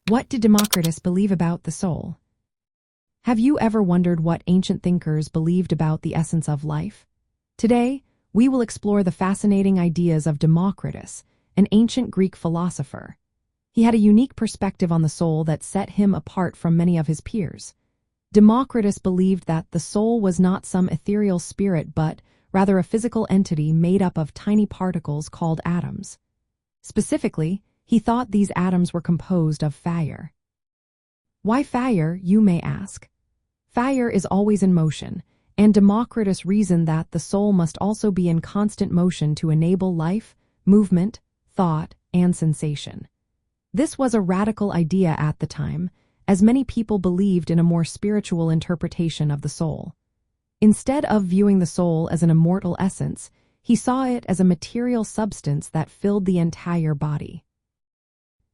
What did Democritus believe about the soul? Have you ever wondered what ancient thinkers believed about the essence of life? Today, we will explore the fascinating ideas of Democritus, an ancient Greek philosopher. He had a unique perspective on the soul that set him apart from many of his peers. Democritus believed that the soul was not some ethereal spirit but rather a physical entity made up of tiny particles called atoms. Specifically, he thought these atoms were composed of fire. Why fire, you may ask? Fire is always in motion, and Democritus reasoned that the soul must also be in constant motion to enable life, movement, thought, and sensation. This was a radical idea at the time, as many people believed in a more spiritual interpretation of the soul. Instead of viewing the soul as an immortal essence, he saw it as a material substance that filled the entire body.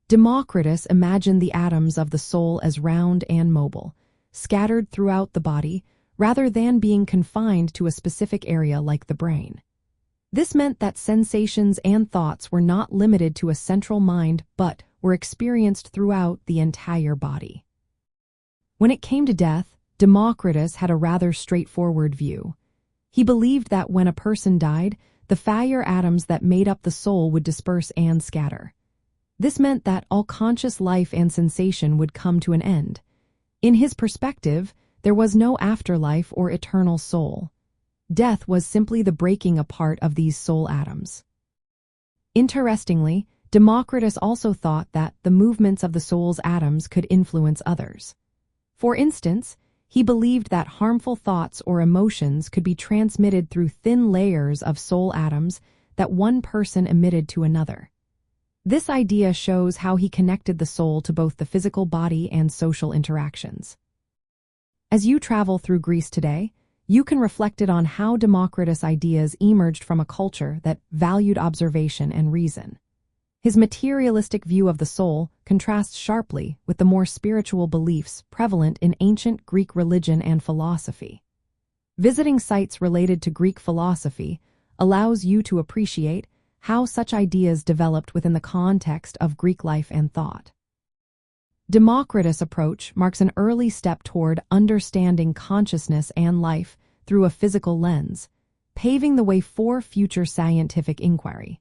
Democritus imagined the atoms of the soul as round and mobile, scattered throughout the body, rather than being confined to a specific area like the brain. This meant that sensations and thoughts were not limited to a central mind but were experienced throughout the entire body. When it came to death, Democritus had a rather straightforward view. He believed that when a person died, the fire atoms that made up the soul would disperse and scatter. This meant that all conscious life and sensation would come to an end. In his perspective, there was no afterlife or eternal soul. Death was simply the breaking apart of these soul atoms. Interestingly, Democritus also thought that the movements of the soul's atoms could influence others. For instance, he believed that harmful thoughts or emotions could be transmitted through thin layers of soul atoms that one person emitted to another. This idea shows how he connected the soul to both the physical body and social interactions. As you travel through Greece today, you can reflect on how Democritus' ideas emerged from a culture that valued observation and reason. His materialistic view of the soul contrasts sharply with the more spiritual beliefs prevalent in ancient Greek religion and philosophy. Visiting sites related to Greek philosophy allows you to appreciate how such ideas developed within the context of Greek life and thought. Democritus' approach marks an early step toward understanding consciousness and life through a physical lens, paving the way for future scientific inquiry.